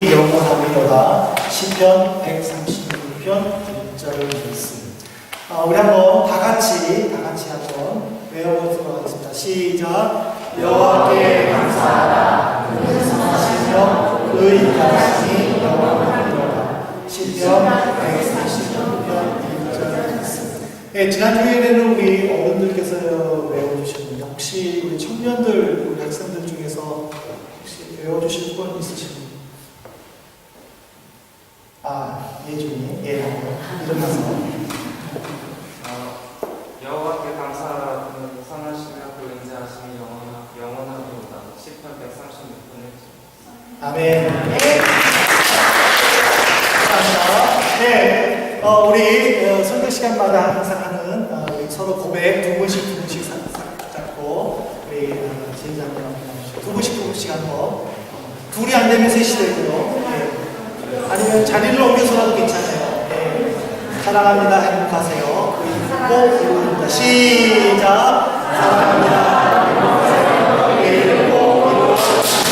영원하리로다. 시편 136편 1절 말씀. 우리 한번 다 같이 한번 외워보도록 하겠습니다. 시작. 여호와께 감사하라. 그는 선하시며 그의 인하심이 영원하리로다. 시편 136편 1절 말씀. 네, 지난 주일에는 우리 어른들께서 외워주셨는데 혹시 우리 청년들, 우리 학생들 중에서 혹시 외워주실 분 있으십니까? 예준이, 한번 일어나서. 여호와께 감사하라. 그는 선하시며 그 인자하심이 영원하리로다. 시편 136편 1절. 아멘. 감사합니다. 네, 우리 선교 시간마다 항상 하는 우리 서로 고백 두 분씩 잡고 우리 진장님 두 분씩 한번 둘이 안 되면 셋이 되고요. 네. 아니면 자리를 옮겨서라도 괜찮아요. 네. 사랑합니다. 행복하세요. 꼭 이루어집니다. 시작. 사랑합니다. 행복하세요. 네. 꼭 이루어집니다.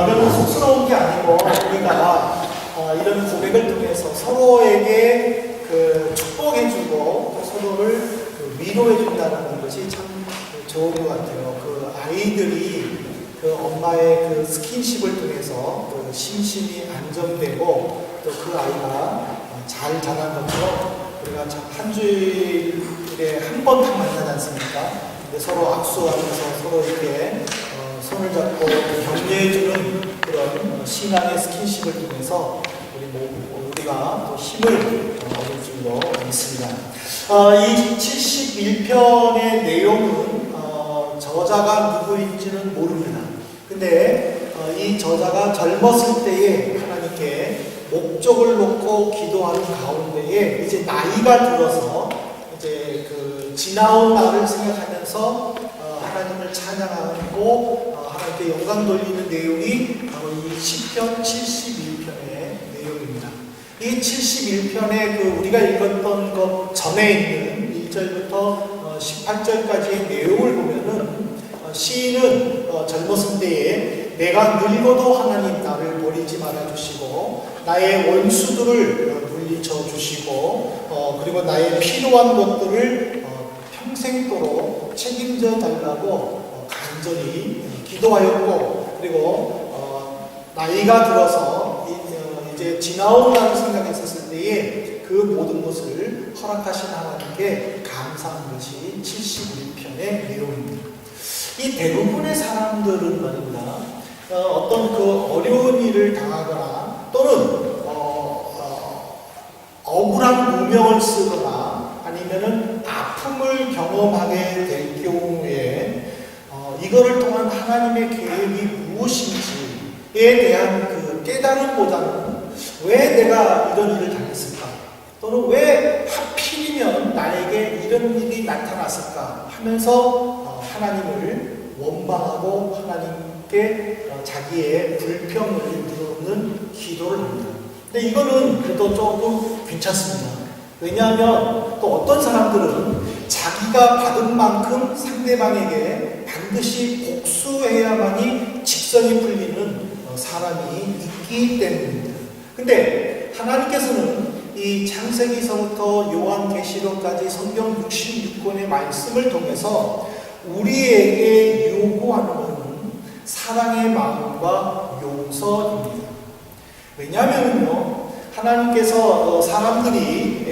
이거는 쑥스러운 게 아니고 우리가 이런 고백을 통해서 서로에게 축복해주고 또 서로를 위로해준다는 것이 참 좋은 것 같아요. 아이들이 엄마의 스킨십을 통해서 심신이 안정되고 또 아이가 잘 자란 것처럼 우리가 참 한 주일에 한 번 딱 만나지 않습니까? 근데 서로 악수하면서 서로 이렇게 손을 잡고 격려해주는 그런 신앙의 스킨십을 통해서 우리가 또 힘을 얻을 줄로 믿습니다. 이 71편의 내용은 저자가 누구인지는 모릅니다. 근데 이 저자가 젊었을 때에 하나님께 목적을 놓고 기도하는 가운데에 이제 나이가 들어서 이제 지나온 날을 생각하면서 하나님을 찬양하고 하나님께 영광 돌리는 내용이 바로 이 시편 71편의 내용입니다. 이 71편에 우리가 읽었던 것 전에 있는 1절부터 18절까지의 내용을 보면은 시인은 젊었을 때에 내가 늙어도 하나님 나를 버리지 말아주시고 나의 원수들을 물리쳐 주시고 그리고 나의 필요한 것들을 평생도록 책임져 달라고 간절히 기도하였고 그리고 나이가 들어서 이제 지나온 날을 생각했었을 때에 그 모든 것을 허락하신 하나님께 감사한 것이 71편의 내용입니다. 이 대부분의 사람들은 말입니다. 어떤 어려운 일을 당하거나 또는 억울한 무명을 쓰거나 아니면은 아픔을 경험하게 될 경우에 이거를 통한 하나님의 계획이 무엇인지에 대한 깨달음보다는 왜 내가 이런 일을 당했을까? 또는 왜 하필이면 나에게 이런 일이 나타났을까? 하면서 하나님을 원망하고 하나님께 자기의 불평을 물어놓는 기도를 합니다. 근데 이거는 그래도 조금 괜찮습니다. 왜냐하면 또 어떤 사람들은 자기가 받은 만큼 상대방에게 반드시 복수해야만이 직성이 풀리는 사람이 있기 때문입니다. 근데 하나님께서는 이 창세기서부터 요한계시록까지 성경 66권의 말씀을 통해서 우리에게 요구하는 것은 사랑의 마음과 용서입니다. 왜냐하면요, 하나님께서 사람들이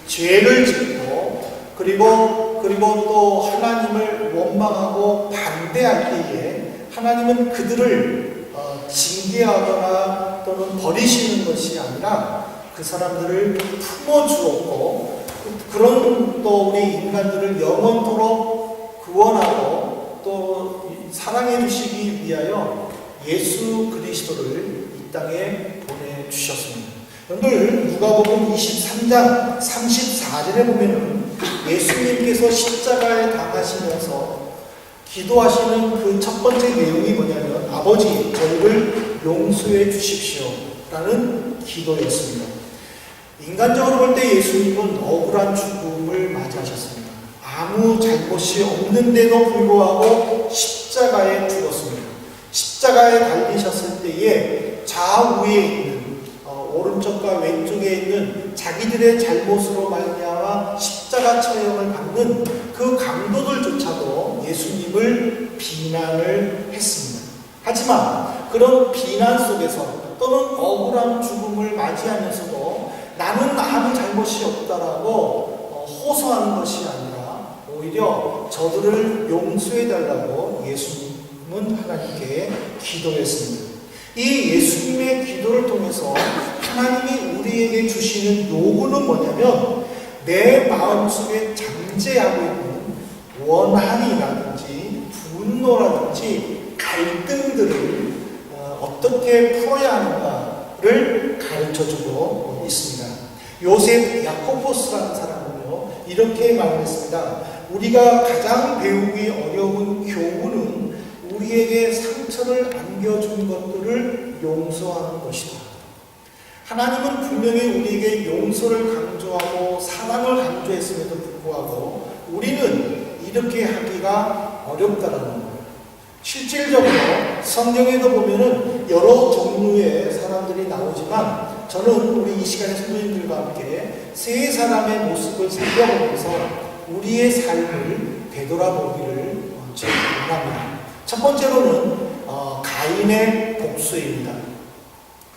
죄를 짓고 그리고 또 하나님을 원망하고 반대할 때에 하나님은 그들을 징계하거나 또는 버리시는 것이 아니라 그 사람들을 품어주었고 그런 또 우리 인간들을 영원토록 구원하고 또 사랑해 주시기 위하여 예수 그리스도를 이 땅에 보내주셨습니다. 오늘 누가복음 23장 34절에 보면은 예수님께서 십자가에 당하시면서 기도하시는 그 첫 번째 내용이 뭐냐면 아버지 저희를 용서해 주십시오 라는 기도였습니다. 인간적으로 볼 때 예수님은 억울한 죽음을 맞이하셨습니다. 아무 잘못이 없는데도 불구하고 십자가에 죽었습니다. 십자가에 달리셨을 때에 좌우에 있는 오른쪽과 왼쪽에 있는 자기들의 잘못으로 말미암아 십자가 처형을 받는 그 강도들조차도 예수님을 비난을 했습니다. 하지만 그런 비난 속에서 또는 억울한 죽음을 맞이하면서도 나는 아무 잘못이 없다라고 호소하는 것이 아니라 오히려 저들을 용서해달라고 예수님은 하나님께 기도했습니다. 이 예수님의 기도를 통해서 하나님이 우리에게 주시는 요구는 뭐냐면 내 마음속에 잠재하고 있는 원한이라든지 분노라든지 갈등들을 어떻게 풀어야 하는가를 가르쳐주고 있습니다. 요셉 야코보스라는 사람은요 이렇게 말했습니다. 우리가 가장 배우기 어려운 교훈은 우리에게 상처를 안겨준 것들을 용서하는 것이다. 하나님은 분명히 우리에게 용서를 강조하고 사랑을 강조했음에도 불구하고 우리는 이렇게 하기가 어렵다라는 거예요. 실질적으로 성경에도 보면은 여러 종류의 사람들이 나오지만 저는 우리 이 시간에 성도님들과 함께 세 사람의 모습을 살펴보면서 우리의 삶을 되돌아보기를 원합니다. 첫 번째로는 가인의 복수입니다.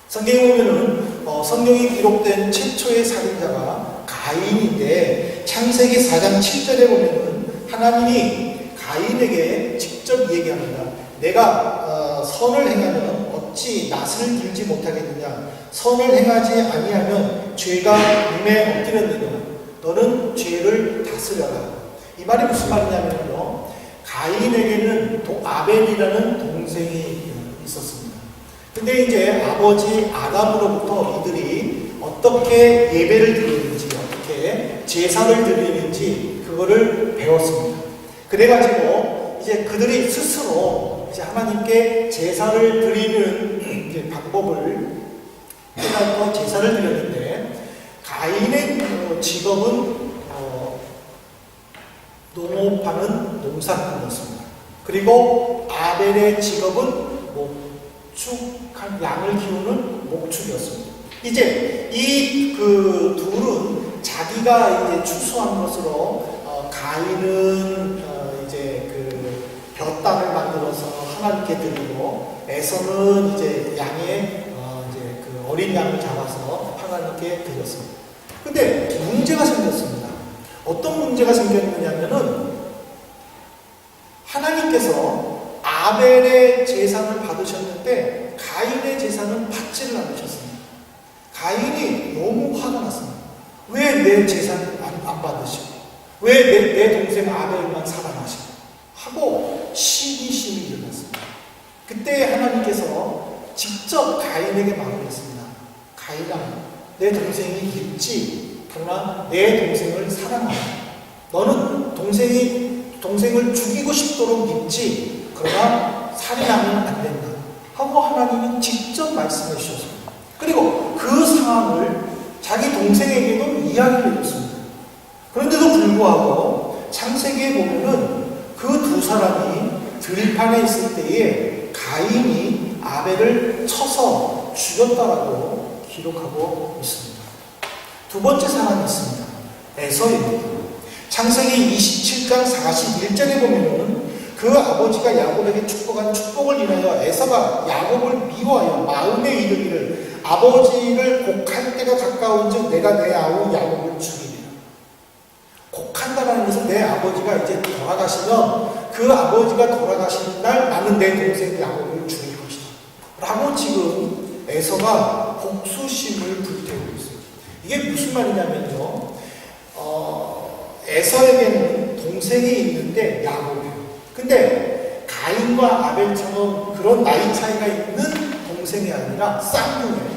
성경에 보면은 성경이 기록된 최초의 살인자가 가인인데 창세기 4장 7절에 보면은 하나님이 가인에게 직접 얘기합니다. 내가 선을 행하면 어찌 낫을 들지 못하겠느냐? 선을 행하지 아니하면 죄가 눈에 엎드렸느냐? 너는 죄를 다스려라. 이 말이 무슨 말이냐면요. 가인에게는 아벨이라는 동생이 있었습니다. 근데 이제 아버지 아담으로부터 이들이 어떻게 예배를 드리는지, 어떻게 제사를 드리는지 그거를 배웠습니다. 그래가지고 이제 그들이 스스로 이제 하나님께 제사를 드리는 이제 방법을 깨닫고 제사를 드렸는데 가인의 직업은 농업하는 농사꾼이었습니다. 그리고 아벨의 직업은 목축한 양을 키우는 목축이었습니다. 이제 이 그 둘은 자기가 이제 추수한 것으로 가인은 이제 그 벼땅을 만들어서 하나님께 드리고 에서는 이제 양의 이제 그 어린 양을 잡아서 하나님께 드렸습니다. 근데 문제가 생겼습니다. 어떤 문제가 생겼느냐면은 하나님께서 아벨의 제사를 받으셨는데 가인의 제사는 받지를 않으셨습니다. 가인이 너무 화가 났습니다. 왜 내 제사를 안 받으시고 왜 내 동생 아벨만 사랑하시고 하고 시기심이 일어났습니다. 그때 하나님께서 직접 가인에게 말을 했습니다. 가인아, 내 동생이 있지. 그러나 내 동생을 사랑하라. 너는 동생을 죽이고 싶도록 믿지. 그러나 살인하면 안 된다. 하고 하나님이 직접 말씀해 주셨습니다. 그리고 그 상황을 자기 동생에게도 이야기를 해줬습니다. 그런데도 불구하고 창세기에 보면은 그 두 사람이 들판에 있을 때에 가인이 아벨을 쳐서 죽였다라고 기록하고 있습니다. 두 번째 사람이 있습니다. 에서입니다. 창세기 27장 41절에 보면은 그 아버지가 야곱에게 축복한 축복을 인하여 에서가 야곱을 미워하여 마음에 이르기를 아버지를 곡할 때가 가까운즉 내가 내 아우 야곱을 죽이리라. 곡한다는 것은 내 아버지가 이제 돌아가시면 그 아버지가 돌아가시는 날 나는 내 동생 야곱을 죽일 것이다 라고 지금 에서가 복수심을 불태우고 있습니다. 이게 무슨 말이냐면요, 에서에게는 동생이 있는데 야곱이에요. 근데 가인과 아벨처럼 그런 나이 차이가 있는 동생이 아니라 쌍둥이에요.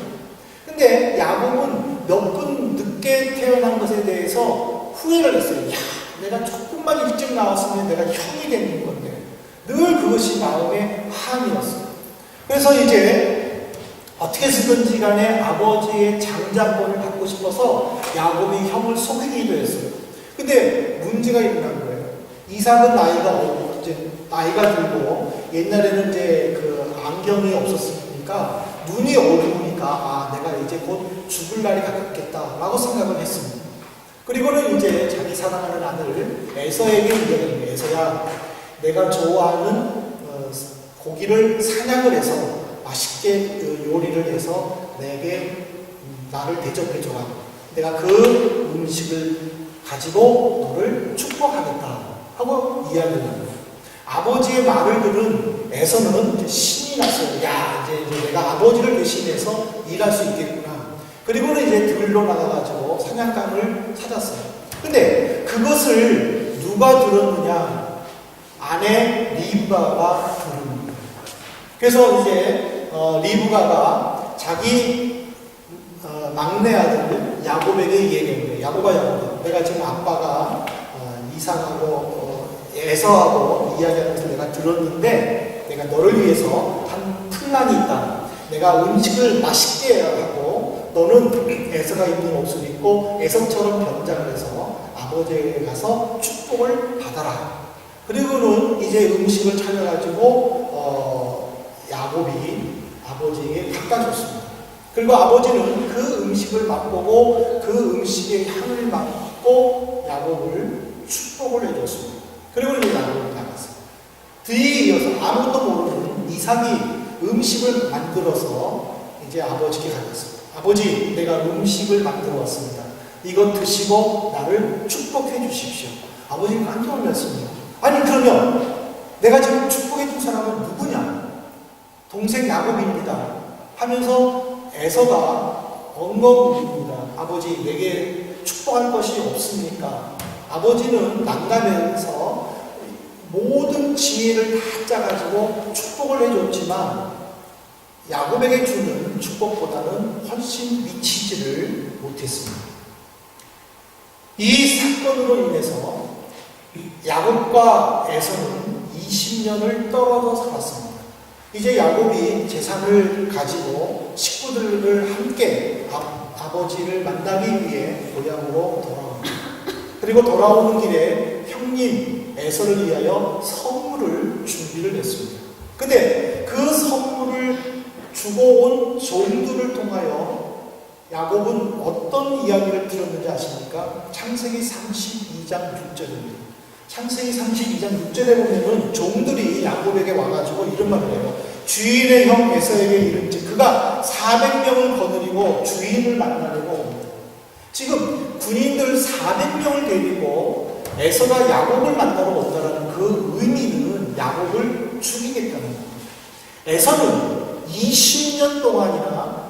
근데 야곱은 몇 분 늦게 태어난 것에 대해서 후회를 했어요. 야, 내가 조금만 일찍 나왔으면 내가 형이 되는 건데 늘 그것이 마음의 한이었어요. 그래서 이제 어떻게 해서든지 간에 아버지의 장자권을 갖고 싶어서 야곱이 형을 속이기도 했어요. 근데 문제가 일어난 거예요. 이삭은 이제 나이가 들고 옛날에는 이제 그 안경이 없었으니까 눈이 어두우니까 내가 이제 곧 죽을 날이 가깝겠다라고 생각을 했습니다. 그리고는 이제 자기 사랑하는 아들 에서에게 이야기합니다. 에서야, 내가 좋아하는 고기를 사냥을 해서 맛있게 요리를 해서 내게 나를 대접해줘라. 내가 그 음식을 가지고 너를 축복하겠다 하고 이야기를 합니다. 아버지의 말을 들은 에서는 이제 신이 났어요. 야, 이제 내가 아버지를 대신해서 일할 수 있겠구나. 그리고는 이제 들로 나가가지고 사냥감을 찾았어요. 근데 그것을 누가 들었느냐? 아내 리브가가 들은. 그래서 이제 리브가가 자기 막내 아들 야곱에게 얘기했는데, 야곱아, 내가 지금 아빠가 이삭하고 에서하고 이야기하면서 내가 들었는데, 내가 너를 위해서 한 플란이 있다. 내가 음식을 맛있게 하고 너는 에서가 입는 옷을 입고 에서처럼 변장을 해서 아버지에게 가서 축복을 받아라. 그리고는 이제 음식을 차려가지고 야곱이 아버지에게 갖다 줬습니다. 그리고 아버지는 그 음식을 맛보고 그 음식의 향을 맡고 야곱을 축복을 해줬습니다. 그리고 이제 야곱이 나갔어요. 뒤에 이어서 아무것도 모르는 이삭이 음식을 만들어서 이제 아버지께 가졌습니다. 아버지, 내가 음식을 만들어 왔습니다. 이것 드시고 나를 축복해 주십시오. 아버지는 깜짝 놀랐습니다. 아니, 그러면 내가 지금 축복해 준 사람은 누구냐? 동생 야곱입니다. 하면서 에서가 엉엉울립니다. 아버지, 내게 축복할 것이 없습니까? 아버지는 난감해서 모든 지혜를 다 짜가지고 축복을 해줬지만 야곱에게 주는 축복보다는 훨씬 미치지를 못했습니다. 이 사건으로 인해서 야곱과 에서는 20년을 떨어져 살았습니다. 이제 야곱이 재산을 가지고 식구들을 함께 아버지를 만나기 위해 고향으로 돌아옵니다. 그리고 돌아오는 길에 형님 에서를 위하여 선물을 준비를 했습니다. 근데 그 선물을 주고 온 종들을 통하여 야곱은 어떤 이야기를 들었는지 아십니까? 창세기 32장 6절입니다. 창세기 32장 6절에 보면은 종들이 야곱에게 와가지고 이런 말을 해요. 주인의 형 에서에게 이른즉 그가 400명을 거느리고 주인을 만나려고 옵니다. 지금 군인들 400명을 데리고 에서가 야곱을 만나러 온다는 그 의미는 야곱을 죽이겠다는 겁니다. 에서는 20년 동안이나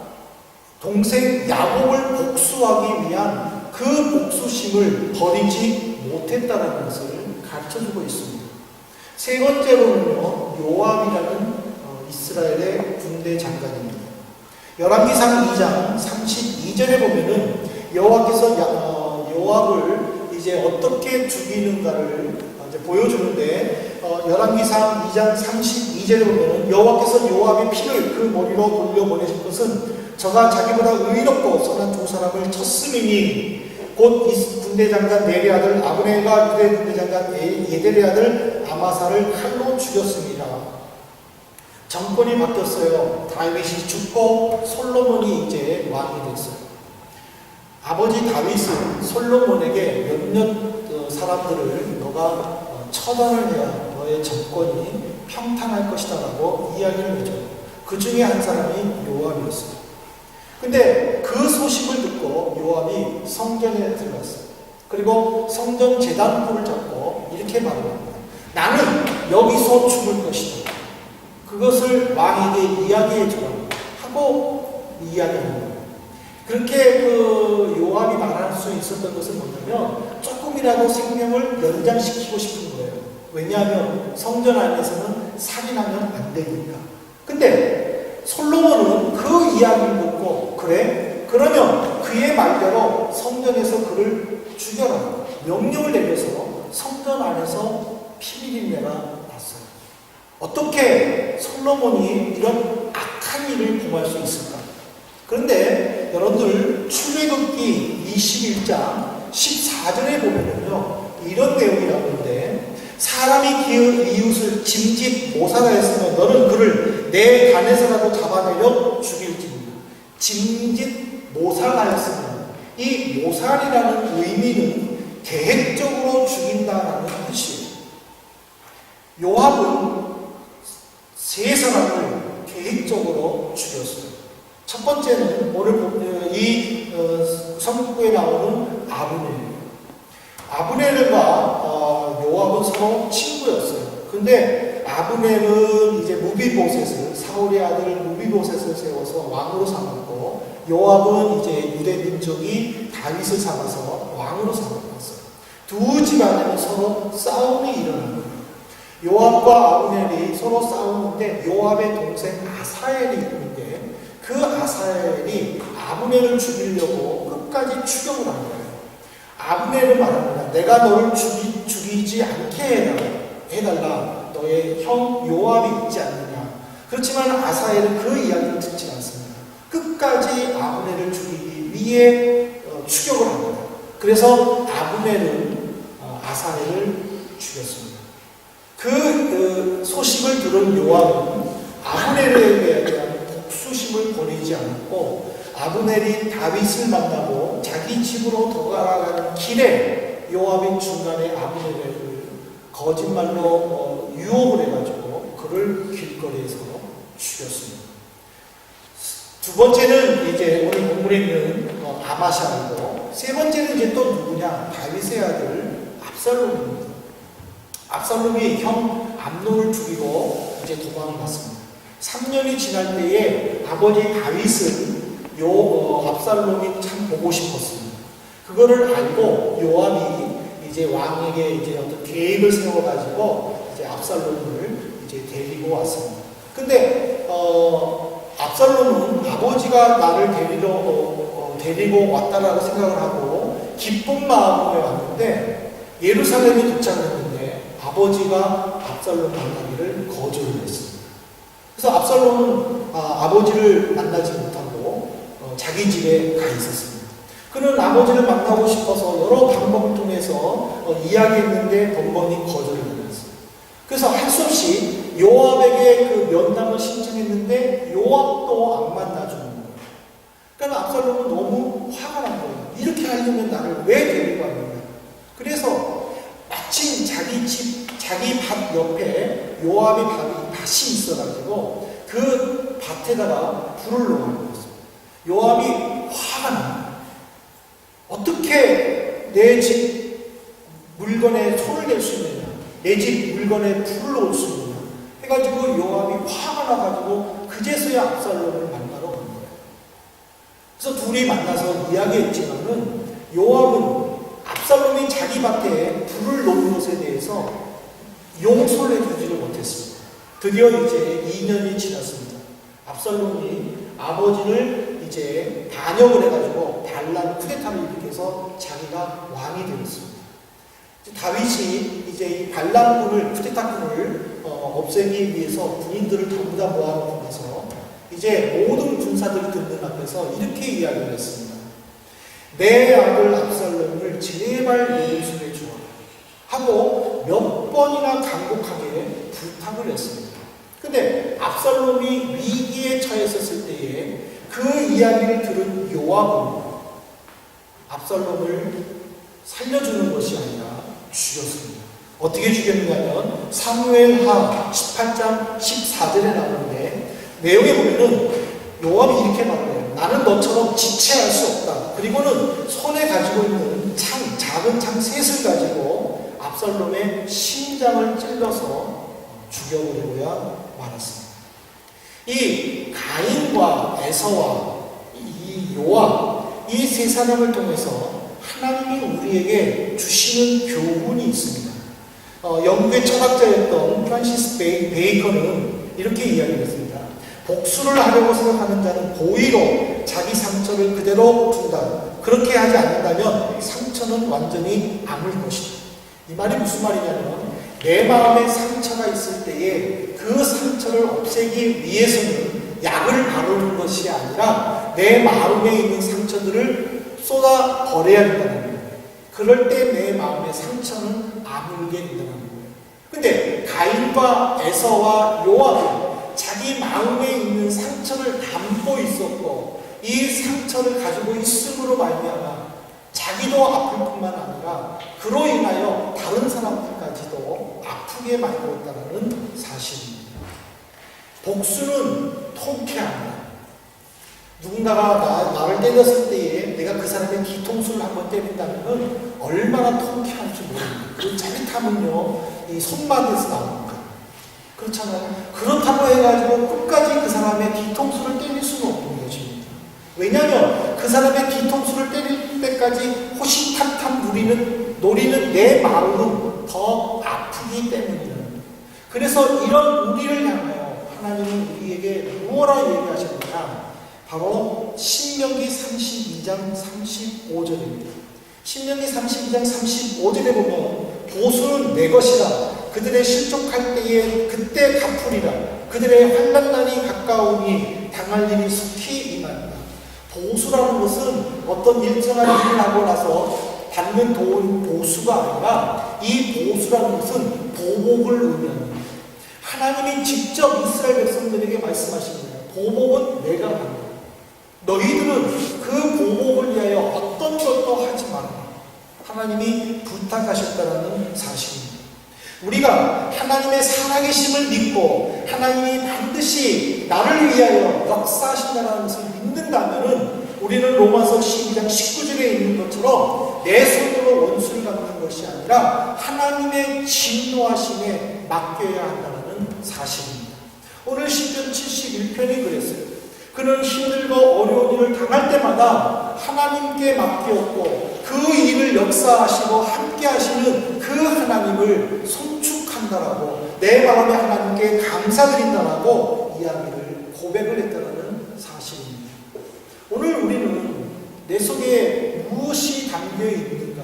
동생 야곱을 복수하기 위한 그 복수심을 버리지 못했다는 것을 가르쳐주고 있습니다. 세 번째로는요, 요압이라는 이스라엘의 군대 장관입니다. 열왕기상 2장 32절에 보면은 여호와께서 요압을 이제 어떻게 죽이는가를 이제 보여주는데 열왕기상 2장 32절에 보면은 여호와께서 요압의 피를 그 머리로 돌려보내실 것은 저가 자기보다 의롭고 선한 두 사람을 쳤음이니 곧 군대 장관 넬의 아들 아브넬과 유대 군대 장관 예델의 아들 아마사를 칼로 죽였습니다. 정권이 바뀌었어요. 다윗이 죽고 솔로몬이 이제 왕이 됐어요. 아버지 다윗은 솔로몬에게 몇몇 사람들을 너가 처단을 해야 너의 정권이 평탄할 것이다 라고 이야기를 해줘요. 그 중에 한 사람이 요압이었어요. 근데 그 소식을 듣고 요압이 성전에 들어갔어요. 그리고 성전 제단불을 잡고 이렇게 말합니다. 나는 여기서 죽을 것이다. 그것을 왕에게 이야기해 주라고 하고 이야기합니다. 그렇게 그 요압이 말할 수 있었던 것은 뭐냐면 조금이라도 생명을 연장시키고 싶은 거예요. 왜냐하면 성전 안에서는 살인하면 안 되니까. 근데 솔로몬은 그 이야기를 듣고 그래? 그러면 그의 말대로 성전에서 그를 죽여라. 명령을 내려서 성전 안에서 피비린내가 났어요. 어떻게 솔로몬이 이런 악한 일을 범할 수 있을까? 그런데 여러분들 출애굽기 21장 14절에 보면은요 이런 내용이 나오는데 사람이 이웃을 짐짓 모사라였으면 너는 그를 내 단에서라도 잡아내려 죽일지니라. 짐짓 모사라였으면 이 모살이라는 의미는 계획적으로 죽인다라는 뜻이에요. 요압은 세 사람을 계획적으로 죽였어요. 첫 번째는 오늘 이 성경에 나오는 아브넬이에요. 아브넬과 요압은 서로 친구였어요. 근데 아브넬은 이제 무비보셋을, 사울의 아들 무비보셋을 세워서 왕으로 삼았고, 요압은 이제 유대 민족이 다윗을 삼아서 왕으로 삼았어요. 두 집안에는 서로 싸움이 일어난 거예요. 요압과 아브넬이 서로 싸우는데 요압의 동생 아사엘이 있는데 그 아사엘이 아브넬을 죽이려고 끝까지 추격을 한 거예요. 아브넬은 말합니다. 내가 너를 죽이지 않게 해달라. 너의 형 요압이 있지 않느냐. 그렇지만 아사엘은 그 이야기를 듣지 않습니다. 끝까지 아브넬을 죽이기 위해 추격을 합니다. 그래서 아브넬은 아사엘을 죽였습니다. 그 소식을 들은 요압은 아브넬에 대한 복수심을 보내지 않았고, 아브넬이 다윗을 만나고 자기 집으로 돌아가는 길에 요압이 중간에 아브넬을 거짓말로 유혹을 해가지고 그를 길거리에서 죽였습니다. 두 번째는 이제 오늘 본문에 있는 아마샤이고, 세 번째는 이제 또 누구냐? 다윗의 아들 압살롬입니다. 압살롬이 형 암논을 죽이고 이제 도망을 갔습니다. 3년이 지날 때에 아버지 다윗은 압살롬이 참 보고 싶었습니다. 그거를 알고 요압이 이제 왕에게 이제 어떤 계획을 세워가지고 이제 압살롬을 이제 데리고 왔습니다. 근데 압살롬은 아버지가 나를 데리고 왔다라고 생각을 하고 기쁜 마음으로 왔는데 예루살렘에 도착했는데 아버지가 압살롬 만나기를 거절을 했습니다. 그래서 압살롬은 아버지를 만나지 못하고 자기 집에 가 있었습니다. 그는 아버지를 만나고 싶어서 여러 방법을 통해서 이야기했는데 번번이 거절을 했어요. 그래서 할 수 없이 요압에게 그 면담을 신청했는데 요압도 안 만나주는 거예요. 그러니까 압살롬은 너무 화가 난 거예요. 이렇게 하려면 나를 왜 데리고 왔느냐. 그래서 마침 자기 밭 옆에 요압의 밭이 있어가지고 그 밭에다가 불을 놓은 거였어요. 요압이 화가 납니다. 어떻게 내 집 물건에 손을 댈 수 있느냐, 내 집 물건에 불을 놓을 수 있느냐 해가지고 요압이 화가 나가지고 그제서야 압살롬을 만나러 간 거예요. 그래서 둘이 만나서 이야기했지만은 요압은 압살롬이 자기 밭에 불을 놓은 것에 대해서 용서를 해주지를 못했습니다. 드디어 이제 2년이 지났습니다. 압살롬이 아버지를 이제 반역을 해가지고 반란 쿠데타를 일으켜서 자기가 왕이 되었습니다. 다윗이 이제 이 반란군을, 쿠데타군을 없애기 위해서 군인들을 전부 다 모아놓고 나서 이제 모든 군사들이 듣는 앞에서 이렇게 이야기를 했습니다. 내 아들 압살롬을 제발 용서해 주라 하고 몇 번이나 간곡하게 부탁을 했습니다. 근데 압살롬이 위기에 처했었을 때에 그 이야기를 들은 요압은 압살롬을 살려주는 것이 아니라 죽였습니다. 어떻게 죽였느냐면 사무엘하 18장 14절에 나오는데 내용에 보면은 요압이 이렇게 말해요. 나는 너처럼 지체할 수 없다. 그리고는 손에 가지고 있는 작은 창 셋을 가지고 압살롬의 심장을 찔러서 죽여버리고야 말았습니다. 이 가인과 에서와 이 요압, 이 세 사람을 통해서 하나님이 우리에게 주시는 교훈이 있습니다. 영국의 철학자였던 프란시스 베이컨은 이렇게 이야기했습니다. 복수를 하려고 생각하는 자는 고의로 자기 상처를 그대로 둔다. 그렇게 하지 않는다면 상처는 완전히 아물 것이다. 이 말이 무슨 말이냐면 내 마음에 상처가 있을 때에 그 상처를 없애기 위해서는 약을 바르는 것이 아니라 내 마음에 있는 상처들을 쏟아 버려야 된다는 거예요. 그럴 때 내 마음의 상처는 아물게 된다는 거예요. 가인과 에서와 요압은 자기 마음에 있는 상처를 담고 있었고 이 상처를 가지고 있음으로 말미암아 자기도 아플 뿐만 아니라 그로 인하여 다른 사람들까지도 아프게 만들었다는 사실입니다. 복수는 통쾌합니다. 누군가가 나를 때렸을 때에 내가 그 사람의 뒤통수를 한번 때린다면 얼마나 통쾌한지 모릅니다. 그 짜릿함은요, 이 손맛에서 나옵니다. 그렇잖아요. 그렇다고 해가지고 끝까지 그 사람의 뒤통수를 때릴 수는 없는 것입니다. 왜냐하면 그 사람의 뒤통수를 때릴 때까지 호시탐탐 노리는 내 마음은 더 아프기 때문이에요. 그래서 이런 우리를 향하여 하나님은 우리에게 무엇라 얘기하셨느냐? 바로 신명기 32장 35절입니다. 신명기 32장 35절에 보면 보수는 내 것이라 그들의 실족할 때에 그때 갚으리라 그들의 환난날이 가까우니 당할 일이 속히 임한다. 보수라는 것은 어떤 일정한 일을 하고 나서 받는 보수가 아니라 이 보수라는 것은 보복을 의미합니다. 하나님이 직접 이스라엘 백성들에게 말씀하십니다. 보복은 내가 한다. 너희들은 그 보복을 위하여 어떤 것도 하지 마라. 하나님이 부탁하셨다는 사실입니다. 우리가 하나님의 살아계심을 믿고 하나님이 반드시 나를 위하여 역사하신다는 것을 믿는다면 우리는 로마서 12장 19절에 있는 것처럼 내 손으로 원수를 갚는 것이 아니라 하나님의 진노하심에 맡겨야 한다는 사실입니다. 오늘 시편 71편이 그랬어요. 그는 힘들고 어려운 일을 당할 때마다 하나님께 맡겼고 그 일을 역사하시고 함께 하시는 그 하나님을 손축한다라고 내 마음에 하나님께 감사드린다라고 이야기를 고백을 했다는 사실입니다. 오늘 우리는 내 속에 무엇이 담겨 있는가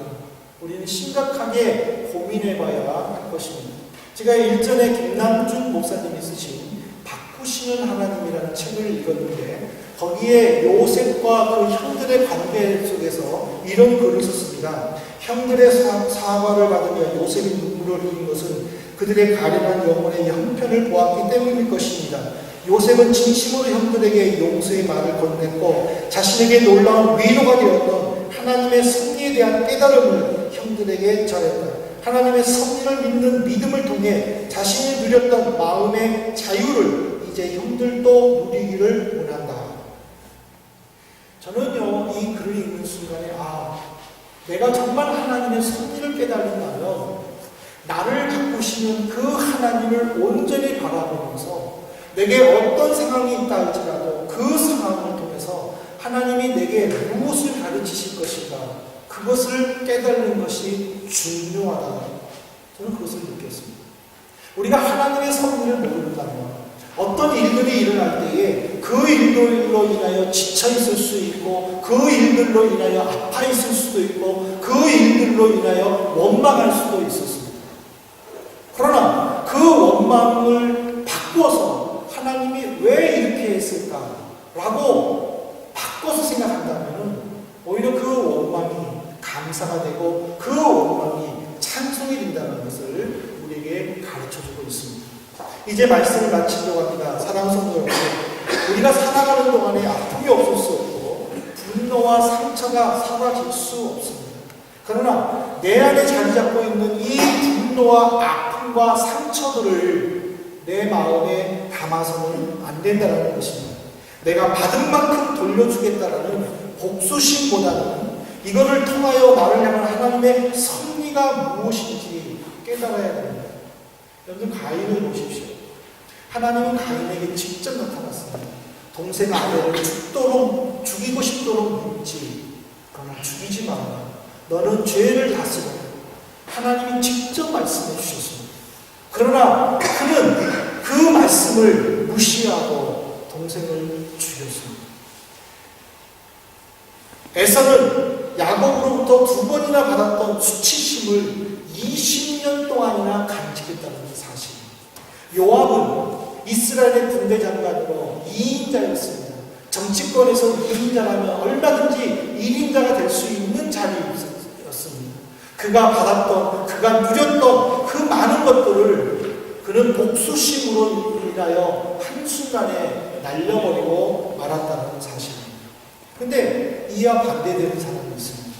우리는 심각하게 고민해 봐야 할 것입니다. 제가 일전에 김남준 목사님이 쓰신 바꾸시는 하나님이라는 책을 읽었는데 거기에 요셉과 그 형들의 관계 속에서 이런 글을 썼습니다. 형들의 사과를 받으며 요셉이 눈물을 흘린 것은 그들의 가련한 영혼의 형편을 보았기 때문일 것입니다. 요셉은 진심으로 형들에게 용서의 말을 건넸고 자신에게 놀라운 위로가 되었던 하나님의 섭리에 대한 깨달음을 형들에게 전했다. 하나님의 섭리를 믿는 믿음을 통해 자신이 누렸던 마음의 자유를 이제 형들도 누리기를 원한다. 저는요, 이 글을 읽는 순간에 내가 정말 하나님의 섭리를 깨달는다면 나를 바꾸시는 그 하나님을 온전히 바라보면서 내게 어떤 상황이 있다 할지라도 그 상황을 통해서 하나님이 내게 무엇을 가르치실 것인가 그것을 깨달는 것이 중요하다. 저는 그것을 느꼈습니다. 우리가 하나님의 섭리를 모른다면 어떤 일들이 일어날 때에 그 일들로 인하여 지쳐 있을 수 있고 그 일들로 인하여 아파 있을 수도 있고 그 일들로 인하여 원망할 수도 있었습니다. 그러나 그 원망을 바꿔서 하나님이 왜 이렇게 했을까라고 바꿔서 생각한다면 오히려 그 원망이 감사가 되고 그 원망이 찬송이 된다는 것을 우리에게 가르쳐주고 있습니다. 이제 말씀을 마치려고 합니다. 사랑하는 성도 여러분, 우리가 살아가는 동안에 아픔이 없을 수 없고 분노와 상처가 사라질 수 없습니다. 그러나 내 안에 자리 잡고 있는 이 분노와 아픔과 상처들을 내 마음에 담아서는 안 된다는 것입니다. 내가 받은 만큼 돌려주겠다라는 복수심보다는 이거를 통하여 나를 향한 하나님의 섭리가 무엇인지 깨달아야 됩니다. 여러분, 가인을 보십시오. 하나님은 가인에게 직접 나타났습니다. 동생 아벨을 죽이고 싶도록 묻지. 그러나 죽이지 마라. 너는 죄를 다스려. 하나님이 직접 말씀해 주셨습니다. 그러나 그는 그 말씀을 무시하고 동생을 죽였습니다. 에서는 야곱으로부터 2번이나 받았던 수치심을 20년 동안이나 간직했다는 사실입니다. 요압은 이스라엘의 군대 장관으로 2인자였습니다. 정치권에서 2인자라면 얼마든지 1인자가 될 수 있는 자리였습니다. 그가 받았던, 그가 누렸던 그 많은 것들을 그는 복수심으로 인하여 한순간에 날려버리고 말았다는 사실입니다. 근데 이와 반대되는 사람이 있습니다.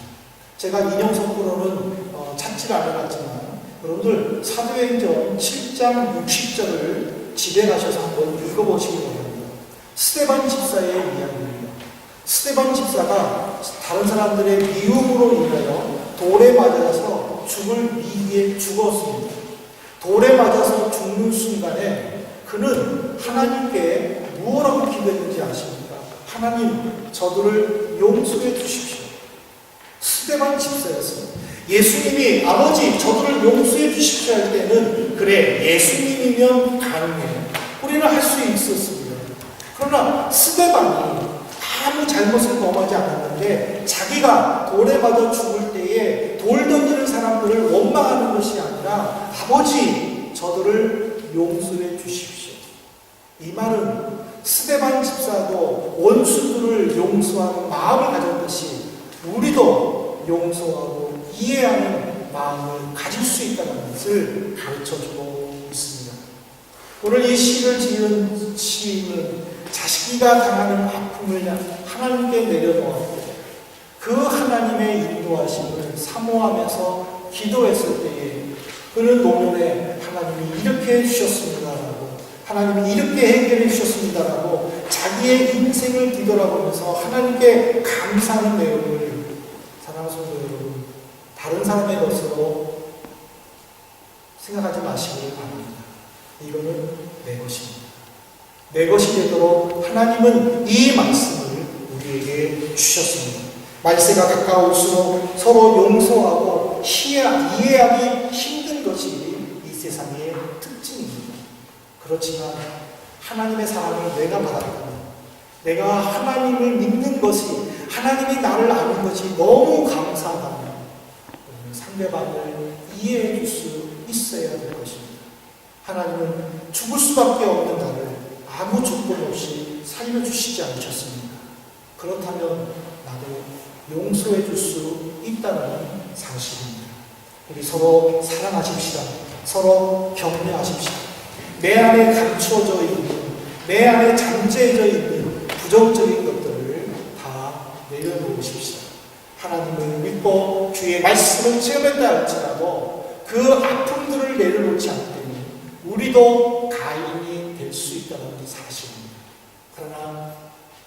제가 인용 성구로는 찾지 않아봤지만 여러분들 사도행전 7장 60절을 집에 가셔서 한번 읽어보시기 바랍니다. 스데반 집사의 이야기입니다. 스데반 집사가 다른 사람들의 미움으로 인하여 돌에 맞아서 죽을 위기에 죽었습니다. 돌에 맞아서 죽는 순간에 그는 하나님께 무엇라고 기도했는지 아십니까? 하나님, 저들을 용서해 주십시오. 스데반 집사였습니다. 예수님이 아버지 저들을 용서해 주십시오 할 때는 그래 예수님이면 가능해. 우리는 할 수 있었습니다. 그러나 스데반이 아무 잘못을 범하지 않았는데 자기가 돌에 맞아 죽을 때에 돌 던지는 사람들을 원망하는 것이 아니라 아버지 저들을 용서해 주십시오. 이 말은 스데반 집사도 원수들을 용서하는 마음을 가졌듯이 우리도 용서하고 이해하는 마음을 가질 수 있다는 것을 가르쳐주고 있습니다. 오늘 이 시를 지은 시인은 자기가 당하는 아픔을 하나님께 내려놓았고 그 하나님의 인도하심을 사모하면서 기도했을 때에 그는 노년에 하나님이 이렇게 해주셨습니다라고 하나님이 이렇게 해결해 주셨습니다라고 자기의 인생을 뒤돌아보면서 하나님께 감사하는 내용을 사랑하는 성도 여러분 다른 사람의 것으로 생각하지 마시길 바랍니다. 이거는 내 것입니다. 내 것이 되도록 하나님은 이 말씀을 우리에게 주셨습니다. 말세가 가까울수록 서로 용서하고 이해하기 힘든 것이 이 세상의 특징입니다. 그렇지만 하나님의 사랑을 내가 받았다면 내가 하나님을 믿는 것이 하나님이 나를 아는 것이 너무 감사하다면 상대방을 이해해 줄 수 있어야 될 것입니다. 하나님은 죽을 수밖에 없는 나를 아무 조건 없이 살려주시지 않으셨습니까? 그렇다면 나도 용서해 줄 수 있다는 사실입니다. 우리 서로 사랑하십시다. 서로 격려하십시다. 내 안에 감추어져 있는, 내 안에 잠재져 있는 부정적인 것들을 다 내려놓으십시다. 하나님을 믿고 주의 말씀을 체험했다 할지라도 그 아픔들을 내려놓지 않다면 우리도 가인이 될 수 있다는 사실입니다. 그러나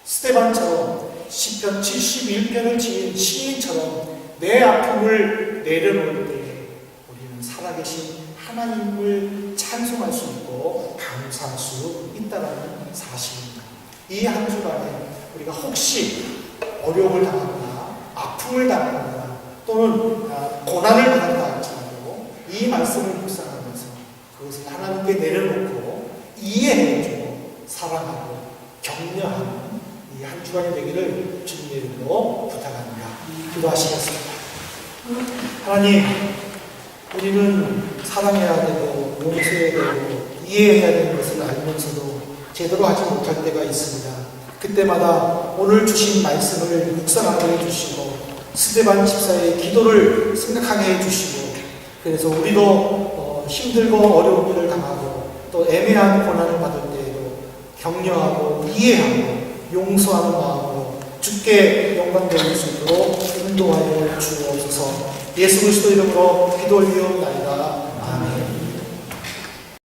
스데반처럼 시편 71편을 지은 시인처럼 내 아픔을 내려놓을 때에 우리는 살아계신 하나님을 찬송할 수 있고 감사할 수 있다는 사실입니다. 이 한 주간에 우리가 혹시 어려움을 당하거나 아픔을 당하거나 또는 고난을 당한다 할지라도 이 말씀을 묵상하면서 그것을 하나님께 내려놓고 이해해주고 사랑하고 격려하는 이 한 주간이 되기를 주님의 이름으로 부탁합니다. 기도하시겠습니다. 하나님, 우리는 사랑해야 되고 용서해야 되고 이해해야 되는 것을 알면서도 제대로 하지 못할 때가 있습니다. 그때마다 오늘 주신 말씀을 묵상하게 해주시고 스데반 집사의 기도를 생각하게 해주시고 그래서 우리도 힘들고 어려운 일을 당하고 또 애매한 고난을 받을 때에도 격려하고 이해하고 용서하는 마음으로 주께 영광 돌릴 수 있도록 인도하여 주옵소서. 예수 그리스도 이름으로 기도 올리옵나이다.